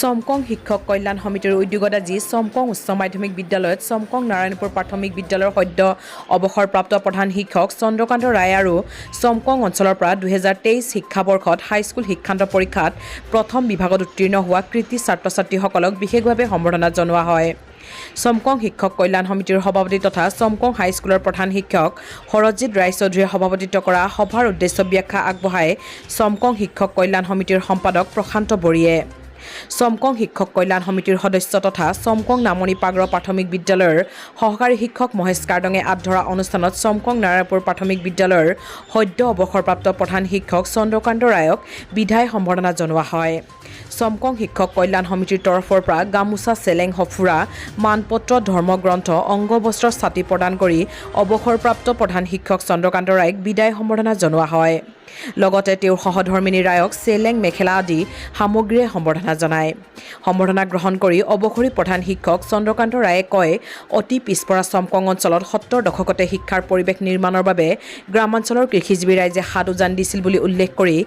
চমকং শিক্ষক কল্যাণ সমিতিৰ উদ্যোগত আজি চমকং উচ্চ মাধ্যমিক বিদ্যালয়ত চমকং নাৰায়ণপুৰ প্ৰাথমিক বিদ্যালয়ৰ সদ্য অৱসৰপ্ৰাপ্ত প্ৰধান শিক্ষক চন্দ্ৰকান্ত ৰায় আৰু চমকং অঞ্চলৰ পৰা 2023 শিক্ষাবৰ্ষত হাইস্কুল শিক্ষান্ত পৰীক্ষাত প্ৰথম বিভাগত উত্তীৰ্ণ হোৱা কৃতি ছাত্ৰ-ছাত্ৰীসকলক বিশেষভাৱে সম্বৰ্ধনা জনোৱা হয়। চমকং শিক্ষক কল্যাণ সমিতিৰ সভাপতি তথা চমকং হাইস্কুলৰ প্ৰধান শিক্ষক হৰজিৎ ৰায়চৌধুৰীয়ে সভাপতিত্ব কৰা সভাৰ উদ্দেশ্য ব্যাখ্যা আগবঢ়াই চমকং শিক্ষক কল্যাণ সমিতিৰ সম্পাদক প্ৰশান্ত বৰিয়ে। চমকং শিক্ষক কল্যাণ সমিতিৰ সদস্য তথা চমকং নামনি পাগ্ৰ প্ৰাথমিক বিদ্যালয়ৰ সহকাৰী শিক্ষক মহেশ কাৰ্ডঙে আধৰা অনুষ্ঠানত চমকং নাৰায়ণপুৰ প্ৰাথমিক বিদ্যালয়ৰ সদ্য অৱসৰপ্ৰাপ্ত প্ৰধান শিক্ষক চন্দ্ৰকান্ত ৰায়ক বিদায় সম্বৰ্ধনা জনোৱা হয়। চমকং শিক্ষক কল্যাণ সমিতিৰ তৰফৰ পৰা গামোচা চেলেং সফুৰা মানপত্ৰ ধৰ্মগ্ৰন্থ অংগবস্ত্ৰ ছাতি প্ৰদান কৰি অৱসৰপ্ৰাপ্ত প্ৰধান শিক্ষক চন্দ্ৰকান্ত ৰায়ক বিদায় সম্বৰ্ধনা জনোৱা হয়। লগতে তেওঁৰ সহধৰ্মিনী ৰায়ক চেলেং মেখেলা আদি সামগ্ৰীৰে সম্বৰ্ধনা জনায়। সম্বৰ্ধনা গ্ৰহণ কৰি অৱসৰী প্ৰধান শিক্ষক চন্দ্ৰকান্ত ৰায়ে কয়, অতি পিছপৰা চমকং অঞ্চলত 70 দশকতে শিক্ষাৰ পৰিৱেশ নিৰ্মাণৰ বাবে গ্ৰামাঞ্চলৰ কৃষিজীৱী ৰাইজে হাত উজান দিছিল বুলি উল্লেখ কৰি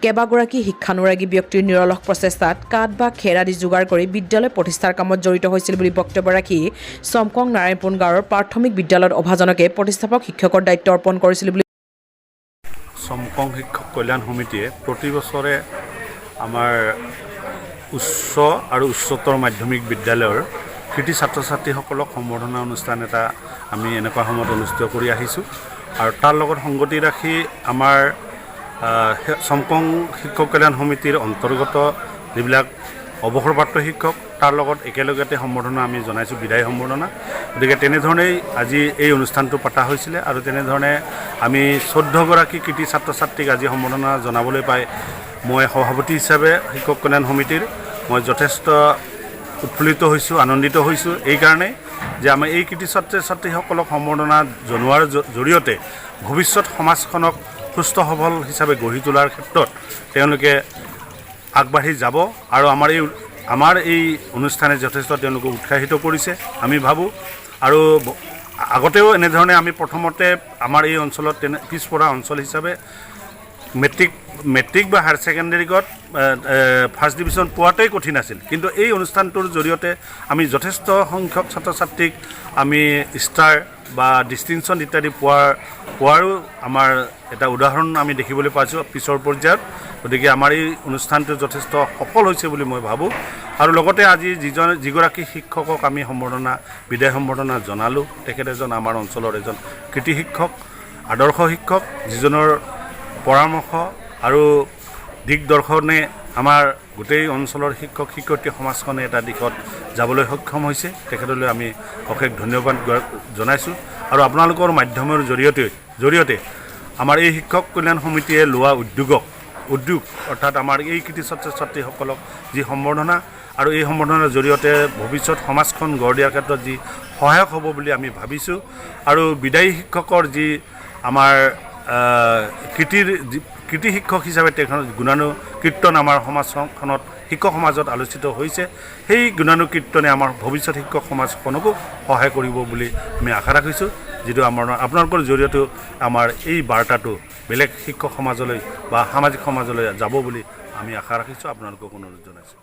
কেইবাগৰাকী শিক্ষানুৰাগী ব্যক্তিৰ নিৰলস প্ৰচেষ্টাত কাঠ বা খেৰ আদি যোগাৰ কৰি বিদ্যালয় প্ৰতিষ্ঠাৰ কামত জড়িত হৈছিল বুলি বক্তব্য ৰাখি চমকং নাৰায়ণপুৰ গাঁৱৰ প্ৰাথমিক বিদ্যালয়ত অভাজনকে প্ৰতিষ্ঠাপক শিক্ষকৰ দায়িত্ব অৰ্পণ কৰিছিল বুলি চমকং শিক্ষক কল্যাণ সমিতিয়ে প্ৰতি বছৰে আমাৰ উচ্চ আৰু উচ্চতৰ মাধ্যমিক বিদ্যালয়ৰ কৃতি ছাত্ৰ-ছাত্ৰীসকলক সম্বৰ্ধনা অনুষ্ঠান এটা আমি এনেকুৱা সময়ত অনুষ্ঠিত কৰি আহিছোঁ আৰু তাৰ লগত সংগতি ৰাখি আমাৰ চমকং শিক্ষক কল্যাণ সমিতিৰ অন্তৰ্গত যিবিলাক অৱসৰপ্ৰাপ্ত শিক্ষক তাৰ লগত একেলগতে সম্বৰ্ধনা আমি জনাইছোঁ, বিদায় সম্বৰ্ধনা। গতিকে তেনেধৰণেই আজি এই অনুষ্ঠানটো পতা হৈছিলে আৰু তেনেধৰণে আমি 14গৰাকী কৃতি ছাত্ৰ-ছাত্ৰীক আজি সম্বৰ্ধনা জনাবলৈ পাই মই সভাপতি হিচাপে শিক্ষক কল্যাণ সমিতিৰ মই যথেষ্ট উৎফুল্লিত হৈছোঁ, আনন্দিত হৈছোঁ। এইকাৰণে যে আমি এই কৃতি ছাত্ৰ-ছাত্ৰীসকলক সম্বৰ্ধনা জনোৱাৰ জৰিয়তে ভৱিষ্যত সমাজখনক সুস্থ সবল হিচাপে গঢ়ি তোলাৰ ক্ষেত্ৰত তেওঁলোকে আগবাঢ়ি যাব আৰু আমাৰ এই অনুষ্ঠানে যথেষ্ট তেওঁলোকক উৎসাহিত কৰিছে আমি ভাবোঁ। আৰু আগতেও এনেধৰণে আমি প্ৰথমতে আমাৰ এই অঞ্চলত পিছপৰা অঞ্চল হিচাপে মেট্ৰিক বা হায়াৰ ছেকেণ্ডেৰীত ফাৰ্ষ্ট ডিভিজন পোৱাটোৱেই কঠিন আছিল, কিন্তু এই অনুষ্ঠানটোৰ জৰিয়তে আমি যথেষ্ট সংখ্যক ছাত্ৰ ছাত্ৰীক আমি ষ্টাৰ বা ডিষ্টিংশ্যন ইত্যাদি পোৱাৰো আমাৰ এটা উদাহৰণ আমি দেখিবলৈ পাইছোঁ পিছৰ পৰ্যায়ত। গতিকে আমাৰ এই অনুষ্ঠানটো যথেষ্ট সফল হৈছে বুলি মই ভাবোঁ। আৰু লগতে আজি যিগৰাকী শিক্ষকক আমি বিদায় সম্বৰ্ধনা জনালোঁ, তেখেত এজন আমাৰ অঞ্চলৰ এজন কৃতি শিক্ষক, আদৰ্শ শিক্ষক, যিজনৰ পৰামৰ্শ আৰু দিগদৰ্শনে আমাৰ গোটেই অঞ্চলৰ শিক্ষক শিক্ষয়িত্ৰী সমাজখনে এটা দিশত যাবলৈ সক্ষম হৈছে। তেখেতলৈ আমি অশেষ ধন্যবাদ জনাইছোঁ। আৰু আপোনালোকৰ মাধ্যমৰ জৰিয়তে আমাৰ এই শিক্ষক কল্যাণ সমিতিয়ে লোৱা উদ্যোগ অৰ্থাৎ আমাৰ এই কৃতি ছাত্ৰ-ছাত্ৰীসকলক যি সম্বৰ্ধনা আৰু এই সম্বৰ্ধনাৰ জৰিয়তে ভৱিষ্যত সমাজখন গঢ় দিয়াৰ ক্ষেত্ৰত যি সহায়ক হ'ব বুলি আমি ভাবিছোঁ। আৰু বিদায়ী শিক্ষকৰ যি আমাৰ কৃতি শিক্ষক হিচাপে তেখেতৰ গুণানুকীৰ্তন আমাৰ সমাজখনত শিক্ষক সমাজত আলোচিত হৈছে, সেই গুণানুকীৰ্তনে আমাৰ ভৱিষ্যত শিক্ষক সমাজখনকো সহায় কৰিব বুলি আমি আশা ৰাখিছোঁ। যিটো আপোনালোকৰ জৰিয়তেও আমাৰ এই বাৰ্তাটো বেলেগ শিক্ষক সমাজলৈ বা সামাজিক সমাজলৈ যাব বুলি আমি আশা ৰাখিছোঁ। আপোনালোকক অনুৰোধ জনাইছোঁ।